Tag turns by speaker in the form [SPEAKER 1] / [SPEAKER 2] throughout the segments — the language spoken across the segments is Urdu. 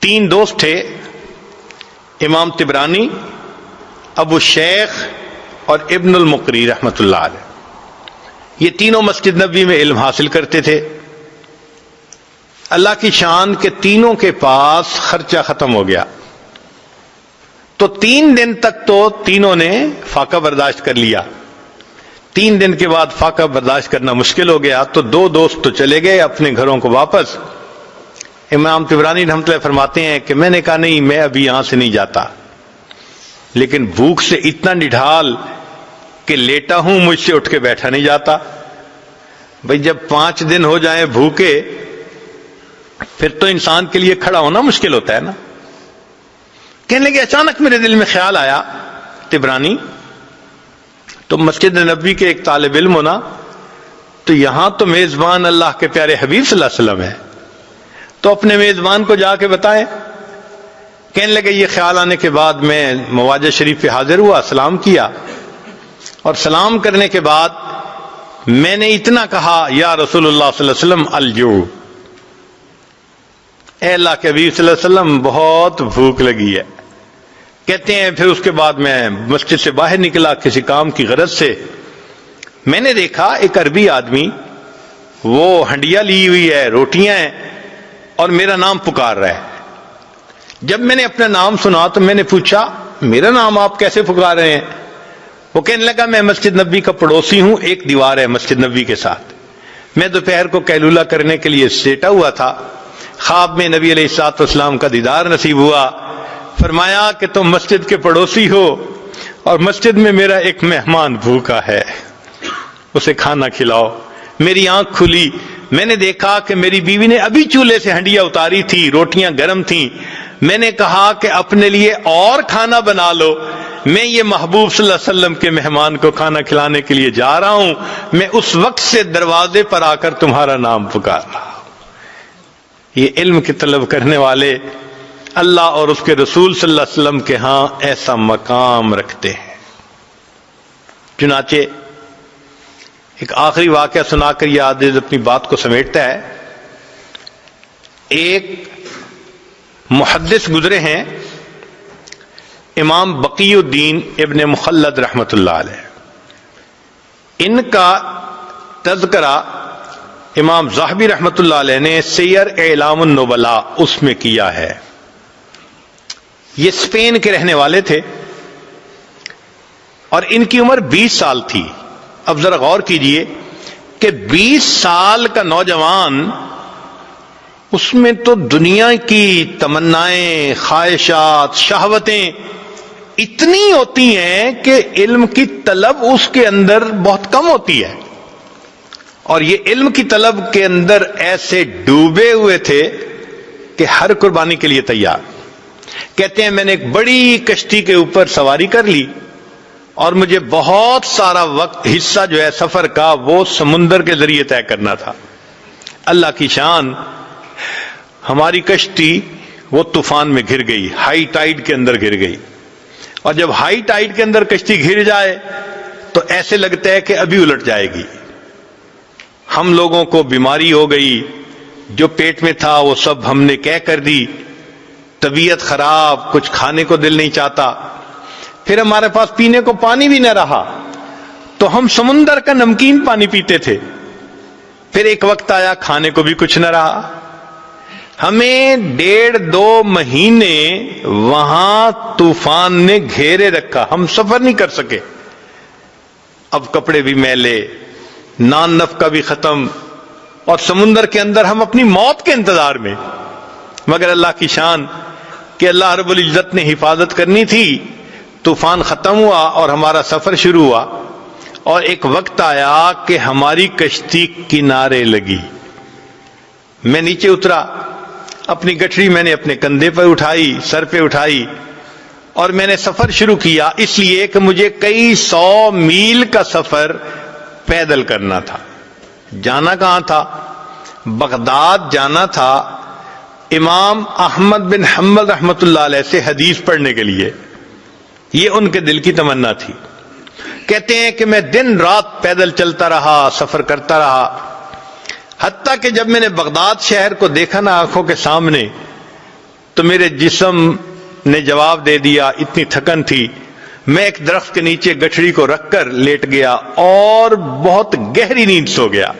[SPEAKER 1] تین دوست تھے، امام طبرانی، ابو شیخ اور ابن المقری رحمۃ اللہ علیہ. یہ تینوں مسجد نبوی میں علم حاصل کرتے تھے. اللہ کی شان کے تینوں کے پاس خرچہ ختم ہو گیا، تو 3 دن تک تو تینوں نے فاقہ برداشت کر لیا. 3 دن کے بعد فاقہ برداشت کرنا مشکل ہو گیا، تو 2 دوست تو چلے گئے اپنے گھروں کو واپس. امام طبرانی رحمۃ اللہ فرماتے ہیں کہ میں نے کہا نہیں، میں ابھی یہاں سے نہیں جاتا، لیکن بھوک سے اتنا نڈھال کہ لیٹا ہوں، مجھ سے اٹھ کے بیٹھا نہیں جاتا. بھئی جب 5 دن ہو جائیں بھوکے، پھر تو انسان کے لیے کھڑا ہونا مشکل ہوتا ہے نا. کہنے لگے اچانک میرے دل میں خیال آیا، طبرانی تو مسجد نبوی کے ایک طالب علم ہونا، تو یہاں تو میزبان اللہ کے پیارے حبیب صلی اللہ علیہ وسلم ہے، تو اپنے میزبان کو جا کے بتائیں. کہنے لگے یہ خیال آنے کے بعد میں مواجہ شریف پہ حاضر ہوا، سلام کیا، اور سلام کرنے کے بعد میں نے اتنا کہا، یا رسول اللہ صلی اللہ علیہ وسلم الجوع، اے اللہ کے حبیب صلی اللہ علیہ وسلم بہت بھوک لگی ہے. کہتے ہیں پھر اس کے بعد میں مسجد سے باہر نکلا کسی کام کی غرض سے. میں نے دیکھا ایک عربی آدمی، وہ ہنڈیا لی ہوئی ہے، روٹیاں ہیں، اور میرا نام پکار رہا ہے. جب میں نے اپنا نام سنا تو میں نے پوچھا میرا نام آپ کیسے پکار رہے ہیں؟ وہ کہنے لگا میں مسجد نبوی کا پڑوسی ہوں، ایک دیوار ہے مسجد نبوی کے ساتھ. میں دوپہر کو قیلولہ کرنے کے لیے لیٹا ہوا تھا، خواب میں نبی علیہ الصلوۃ والسلام کا دیدار نصیب ہوا. فرمایا کہ تم مسجد کے پڑوسی ہو اور مسجد میں میرا ایک مہمان بھوکا ہے، اسے کھانا کھلاؤ. میری آنکھ کھلی، میں نے دیکھا کہ میری بیوی نے ابھی چولہے سے ہنڈیا اتاری تھی، روٹیاں گرم تھیں. میں نے کہا کہ اپنے لیے اور کھانا بنا لو، میں یہ محبوب صلی اللہ علیہ وسلم کے مہمان کو کھانا کھلانے کے لیے جا رہا ہوں. میں اس وقت سے دروازے پر آ کر تمہارا نام پکار رہا ہوں. یہ علم کی طلب کرنے والے اللہ اور اس کے رسول صلی اللہ علیہ وسلم کے ہاں ایسا مقام رکھتے ہیں. چنانچہ ایک آخری واقعہ سنا کر یہ عادت اپنی بات کو سمیٹتا ہے. ایک محدث گزرے ہیں، امام بقی الدین ابن مخلد رحمۃ اللہ علیہ. ان کا تذکرہ امام ذہبی رحمۃ اللہ علیہ نے سیر اعلام النبلاء اس میں کیا ہے. یہ اسپین کے رہنے والے تھے اور ان کی عمر 20 سال تھی. اب ذرا غور کیجئے کہ 20 سال کا نوجوان، اس میں تو دنیا کی تمنائیں، خواہشات، شہوتیں اتنی ہوتی ہیں کہ علم کی طلب اس کے اندر بہت کم ہوتی ہے. اور یہ علم کی طلب کے اندر ایسے ڈوبے ہوئے تھے کہ ہر قربانی کے لیے تیار. کہتے ہیں میں نے ایک بڑی کشتی کے اوپر سواری کر لی اور مجھے بہت سارا وقت، حصہ جو ہے سفر کا، وہ سمندر کے ذریعے طے کرنا تھا. اللہ کی شان، ہماری کشتی وہ طوفان میں گر گئی، ہائی ٹائیڈ کے اندر گر گئی. اور جب ہائی ٹائیڈ کے اندر کشتی گر جائے تو ایسے لگتا ہے کہ ابھی الٹ جائے گی. ہم لوگوں کو بیماری ہو گئی، جو پیٹ میں تھا وہ سب ہم نے کہہ کر دی، طبیعت خراب، کچھ کھانے کو دل نہیں چاہتا. پھر ہمارے پاس پینے کو پانی بھی نہ رہا تو ہم سمندر کا نمکین پانی پیتے تھے. پھر ایک وقت آیا کھانے کو بھی کچھ نہ رہا. ہمیں 1.5-2 مہینے وہاں طوفان نے گھیرے رکھا، ہم سفر نہیں کر سکے. اب کپڑے بھی میلے، نان نفقہ بھی ختم، اور سمندر کے اندر ہم اپنی موت کے انتظار میں. مگر اللہ کی شان کہ اللہ رب العزت نے حفاظت کرنی تھی. طوفان ختم ہوا اور ہمارا سفر شروع ہوا، اور ایک وقت آیا کہ ہماری کشتی کنارے لگی. میں نیچے اترا، اپنی گٹھڑی میں نے اپنے کندھے پر اٹھائی، سر پہ اٹھائی، اور میں نے سفر شروع کیا. اس لیے کہ مجھے کئی 100 میل کا سفر پیدل کرنا تھا. جانا کہاں تھا؟ بغداد جانا تھا، امام احمد بن حنبل رحمۃ اللہ علیہ سے حدیث پڑھنے کے لیے. یہ ان کے دل کی تمنا تھی. کہتے ہیں کہ میں دن رات پیدل چلتا رہا، سفر کرتا رہا، حتیٰ کہ جب میں نے بغداد شہر کو دیکھا نا آنکھوں کے سامنے، تو میرے جسم نے جواب دے دیا، اتنی تھکن تھی، میں ایک درخت کے نیچے گٹھڑی کو رکھ کر لیٹ گیا اور بہت گہری نیند سو گیا۔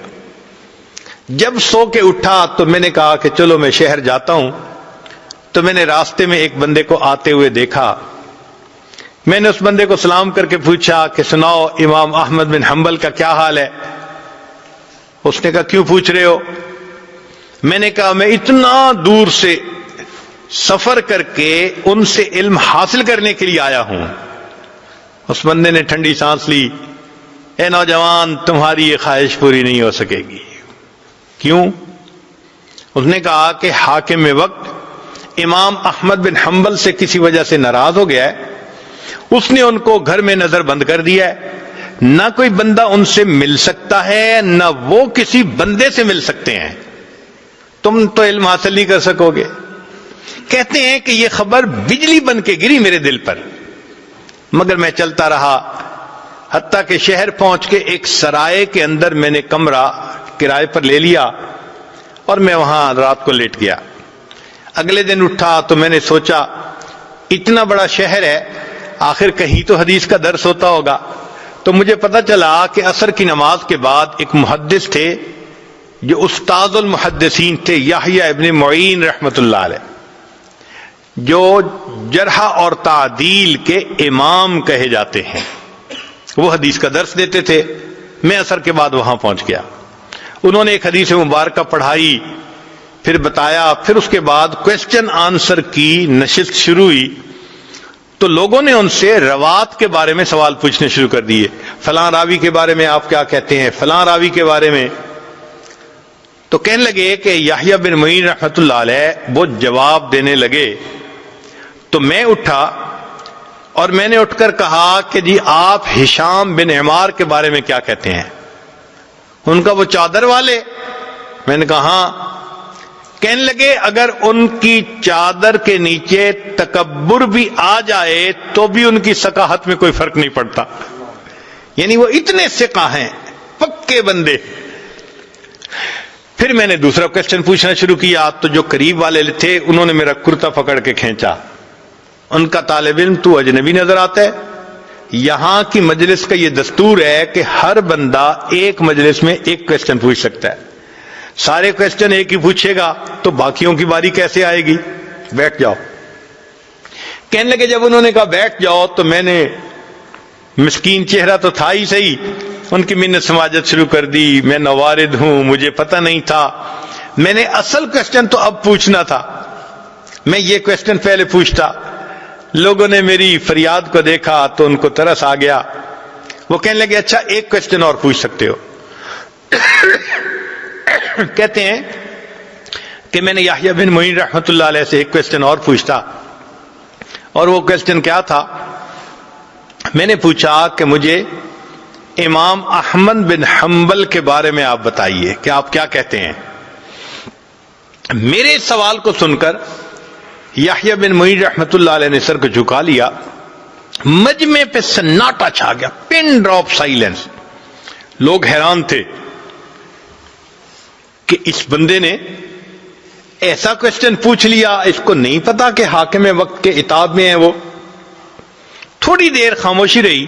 [SPEAKER 1] جب سو کے اٹھا تو میں نے کہا کہ چلو میں شہر جاتا ہوں، تو میں نے راستے میں ایک بندے کو آتے ہوئے دیکھا۔ میں نے اس بندے کو سلام کر کے پوچھا کہ سناؤ امام احمد بن حنبل کا کیا حال ہے؟ اس نے کہا کیوں پوچھ رہے ہو؟ میں نے کہا میں اتنا دور سے سفر کر کے ان سے علم حاصل کرنے کے لیے آیا ہوں۔ اس بندے نے ٹھنڈی سانس لی، اے نوجوان تمہاری یہ خواہش پوری نہیں ہو سکے گی۔ کیوں؟ اس نے کہا کہ حاکم وقت امام احمد بن حنبل سے کسی وجہ سے ناراض ہو گیا ہے، اس نے ان کو گھر میں نظر بند کر دیا ہے، نہ کوئی بندہ ان سے مل سکتا ہے نہ وہ کسی بندے سے مل سکتے ہیں، تم تو علم حاصل نہیں کر سکو گے۔ کہتے ہیں کہ یہ خبر بجلی بن کے گری میرے دل پر، مگر میں چلتا رہا حتیٰ کہ شہر پہنچ کے ایک سرائے کے اندر میں نے کمرہ کرائے پر لے لیا اور میں وہاں رات کو لیٹ گیا۔ اگلے دن اٹھا تو میں نے سوچا اتنا بڑا شہر ہے، آخر کہیں تو حدیث کا درس ہوتا ہوگا۔ تو مجھے پتہ چلا کہ عصر کی نماز کے بعد ایک محدث تھے جو استاد المحدثین تھے، یحییٰ ابن معین رحمۃ اللہ علیہ، جو جرح اور تعدیل کے امام کہے جاتے ہیں، وہ حدیث کا درس دیتے تھے۔ میں عصر کے بعد وہاں پہنچ گیا، انہوں نے ایک حدیث مبارکہ پڑھائی، پھر بتایا، پھر اس کے بعد کوسچن آنسر کی نشست شروع ہوئی۔ تو لوگوں نے ان سے روات کے بارے میں سوال پوچھنے شروع کر دیے، فلاں راوی کے بارے میں آپ کیا کہتے ہیں، فلاں راوی کے بارے میں۔ تو کہنے لگے کہ یحییٰ بن معین رحمۃ اللہ علیہ وہ جواب دینے لگے، تو میں اٹھا اور میں نے اٹھ کر کہا کہ جی آپ ہشام بن عمار کے بارے میں کیا کہتے ہیں؟ ان کا وہ چادر والے؟ میں نے کہا ہاں۔ کہنے لگے اگر ان کی چادر کے نیچے تکبر بھی آ جائے تو بھی ان کی ثقافت میں کوئی فرق نہیں پڑتا، یعنی وہ اتنے ثقہ ہیں، پکے بندے۔ پھر میں نے دوسرا کوسچن پوچھنا شروع کیا، تو جو قریب والے تھے انہوں نے میرا کرتا پکڑ کے کھینچا، ان کا طالب علم تو اجنبی نظر آتا ہے، یہاں کی مجلس کا یہ دستور ہے کہ ہر بندہ ایک مجلس میں ایک کوسچن پوچھ سکتا ہے، سارے کوسچن ایک ہی پوچھے گا تو باقیوں کی باری کیسے آئے گی؟ بیٹھ جاؤ۔ کہنے لگے جب انہوں نے کہا بیٹھ جاؤ تو میں نے، مسکین چہرہ تو تھا ہی صحیح، ان کی منت سماجت شروع کر دی، میں نوارد ہوں، مجھے پتہ نہیں تھا، میں نے اصل کوسچن تو اب پوچھنا تھا، میں یہ کوسچن پہلے پوچھتا۔ لوگوں نے میری فریاد کو دیکھا تو ان کو ترس آ گیا، وہ کہنے لگے اچھا ایک کوسچن اور پوچھ سکتے ہو۔ کہتے ہیں کہ میں نے یحییٰ بن معین رحمۃ اللہ علیہ سے ایک کوسچن اور پوچھتا، اور وہ کوسچن کیا تھا؟ میں نے پوچھا کہ مجھے امام احمد بن حنبل کے بارے میں آپ بتائیے کہ آپ کیا کہتے ہیں۔ میرے سوال کو سن کر یحییٰ بن معین رحمۃ اللہ علیہ نے سر کو جھکا لیا، مجمع پہ سناٹا چھا گیا، پن ڈراپ سائلنس۔ لوگ حیران تھے کہ اس بندے نے ایسا کوسچن پوچھ لیا، اس کو نہیں پتا کہ حاکم وقت کے عتاب میں ہے وہ۔ تھوڑی دیر خاموشی رہی،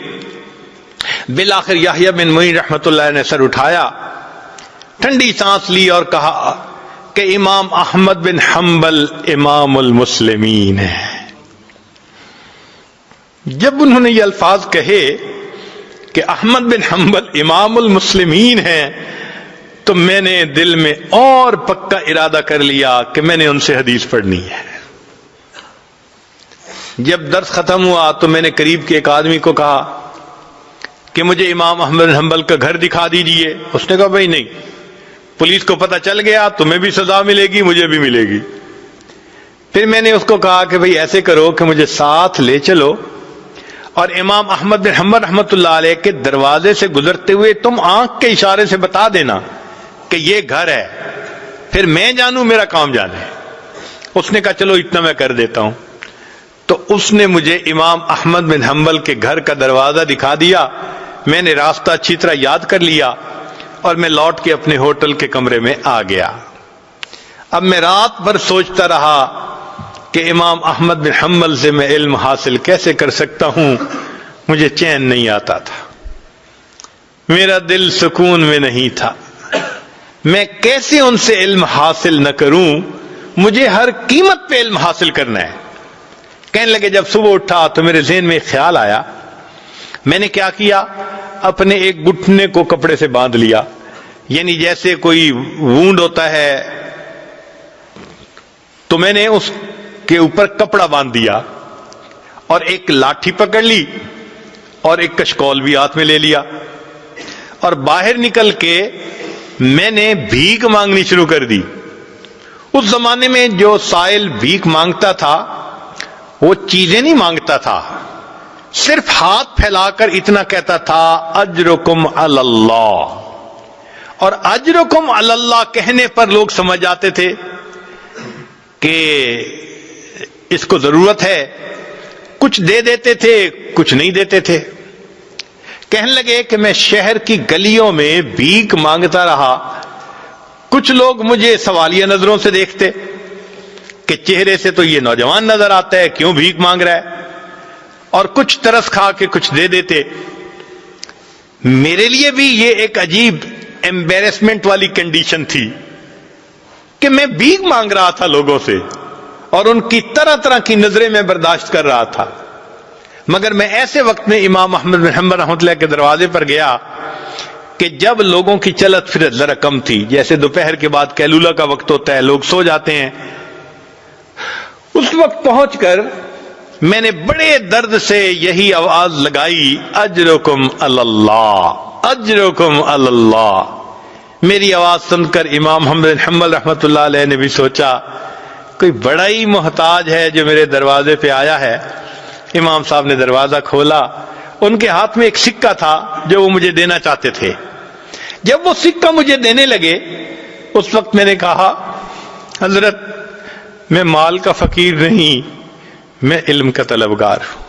[SPEAKER 1] بالآخر یحییٰ بن معین رحمۃ اللہ نے سر اٹھایا، ٹھنڈی سانس لی اور کہا کہ امام احمد بن حنبل امام المسلمین ہے۔ جب انہوں نے یہ الفاظ کہے کہ احمد بن حنبل امام المسلمین ہیں تو میں نے دل میں اور پکا ارادہ کر لیا کہ میں نے ان سے حدیث پڑھنی ہے۔ جب درس ختم ہوا تو میں نے قریب کے ایک آدمی کو کہا کہ مجھے امام احمد بن حنبل کا گھر دکھا دیجئے۔ اس نے کہا بھائی نہیں، پولیس کو پتہ چل گیا تمہیں بھی سزا ملے گی، مجھے بھی ملے گی۔ پھر میں نے اس کو کہا کہ بھائی ایسے کرو کہ مجھے ساتھ لے چلو اور امام احمد بن حنبل رحمۃ اللہ علیہ کے دروازے سے گزرتے ہوئے تم آنکھ کے اشارے سے بتا دینا کہ یہ گھر ہے، پھر میں جانوں میرا کام جانے۔ اس نے کہا چلو اتنا میں کر دیتا ہوں۔ تو اس نے مجھے امام احمد بن حنبل کے گھر کا دروازہ دکھا دیا، میں نے راستہ اچھی طرح یاد کر لیا اور میں لوٹ کے اپنے ہوٹل کے کمرے میں آ گیا۔ اب میں رات بھر سوچتا رہا کہ کہ امام احمد بن حنبل سے میں علم حاصل کیسے کر سکتا ہوں، مجھے چین نہیں آتا تھا، میرا دل سکون میں نہیں تھا، میں کیسے ان سے علم حاصل نہ کروں، مجھے ہر قیمت پہ علم حاصل کرنا ہے۔ کہنے لگے جب صبح اٹھا تو میرے ذہن میں ایک خیال آیا، میں نے کیا کیا، اپنے ایک گھٹنے کو کپڑے سے باندھ لیا، یعنی جیسے کوئی وونڈ ہوتا ہے تو میں نے اس کے اوپر کپڑا باندھ دیا اور ایک لاٹھی پکڑ لی اور ایک کشکول بھی ہاتھ میں لے لیا، اور باہر نکل کے میں نے بھیک مانگنی شروع کر دی۔ اس زمانے میں جو سائل بھیک مانگتا تھا وہ چیزیں نہیں مانگتا تھا، صرف ہاتھ پھیلا کر اتنا کہتا تھا اجرکم علی اللہ، اور اجرکم علی اللہ کہنے پر لوگ سمجھ جاتے تھے کہ اس کو ضرورت ہے، کچھ دے دیتے تھے کچھ نہیں دیتے تھے۔ کہنے لگے کہ میں شہر کی گلیوں میں بھیک مانگتا رہا، کچھ لوگ مجھے سوالیہ نظروں سے دیکھتے کہ چہرے سے تو یہ نوجوان نظر آتا ہے، کیوں بھیک مانگ رہا ہے، اور کچھ ترس کھا کے کچھ دے دیتے۔ میرے لیے بھی یہ ایک عجیب ایمبیرسمنٹ والی کنڈیشن تھی کہ میں بھیک مانگ رہا تھا لوگوں سے، اور ان کی طرح طرح کی نظریں میں برداشت کر رہا تھا۔ مگر میں ایسے وقت میں امام احمد بن حنبل رحمۃ اللہ کے دروازے پر گیا کہ جب لوگوں کی چلت پھرت ذرا کم تھی، جیسے دوپہر کے بعد قیلولہ کا وقت ہوتا ہے، لوگ سو جاتے ہیں۔ اس وقت پہنچ کر میں نے بڑے درد سے یہی آواز لگائی، اجرکم علی اللہ، اجرکم علی اللہ۔ میری آواز سن کر امام احمد بن حنبل رحمۃ اللہ علیہ نے بھی سوچا کوئی بڑا ہی محتاج ہے جو میرے دروازے پہ آیا ہے۔ امام صاحب نے دروازہ کھولا، ان کے ہاتھ میں ایک سکہ تھا جو وہ مجھے دینا چاہتے تھے۔ جب وہ سکہ مجھے دینے لگے اس وقت میں نے کہا حضرت میں مال کا فقیر نہیں، میں علم کا طلبگار ہوں،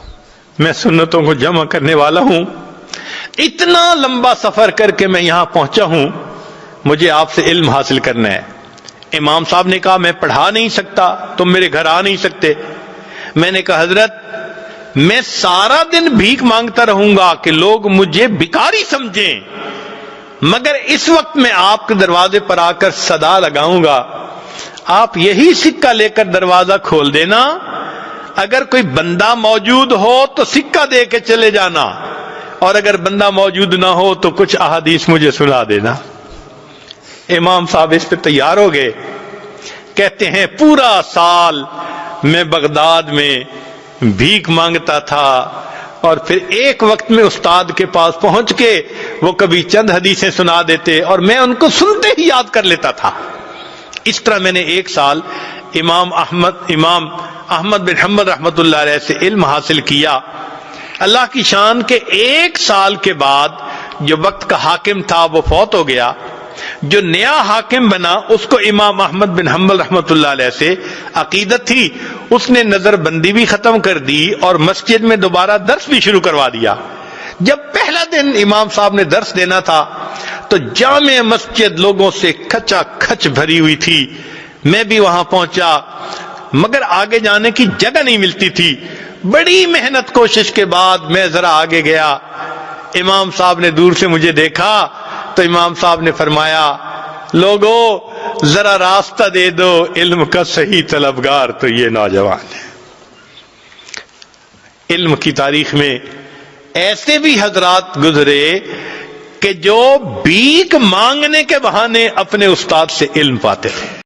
[SPEAKER 1] میں سنتوں کو جمع کرنے والا ہوں، اتنا لمبا سفر کر کے میں یہاں پہنچا ہوں، مجھے آپ سے علم حاصل کرنا ہے۔ امام صاحب نے کہا میں پڑھا نہیں سکتا، تم میرے گھر آ نہیں سکتے۔ میں نے کہا حضرت میں سارا دن بھیک مانگتا رہوں گا کہ لوگ مجھے بھکاری سمجھیں، مگر اس وقت میں آپ کے دروازے پر آ کر صدا لگاؤں گا، آپ یہی سکہ لے کر دروازہ کھول دینا، اگر کوئی بندہ موجود ہو تو سکہ دے کے چلے جانا، اور اگر بندہ موجود نہ ہو تو کچھ احادیث مجھے سنا دینا۔ امام صاحب اس پہ تیار ہو گئے، کہتے ہیں پورا سال میں بغداد میں بھیک مانگتا تھا، اور پھر ایک وقت میں استاد کے پاس پہنچ کے وہ کبھی چند حدیثیں سنا دیتے اور میں ان کو سنتے ہی یاد کر لیتا تھا۔ اس طرح میں نے ایک سال امام احمد بن حنبل رحمۃ اللہ علیہ سے علم حاصل کیا۔ اللہ کی شان کے ایک سال کے بعد جو وقت کا حاکم تھا وہ فوت ہو گیا، جو نیا حاکم بنا اس کو امام احمد بن حنبل رحمۃ اللہ علیہ سے عقیدت تھی، اس نے نظر بندی بھی ختم کر دی اور مسجد میں دوبارہ درس بھی شروع کروا دیا۔ جب پہلا دن امام صاحب نے درس دینا تھا تو جامع مسجد لوگوں سے کھچا کھچ بھری ہوئی تھی، میں بھی وہاں پہنچا مگر آگے جانے کی جگہ نہیں ملتی تھی۔ بڑی محنت کوشش کے بعد میں ذرا آگے گیا، امام صاحب نے دور سے مجھے دیکھا تو امام صاحب نے فرمایا لوگو ذرا راستہ دے دو، علم کا صحیح طلبگار تو یہ نوجوان ہے۔ علم کی تاریخ میں ایسے بھی حضرات گزرے کہ جو بھیک مانگنے کے بہانے اپنے استاد سے علم پاتے تھے۔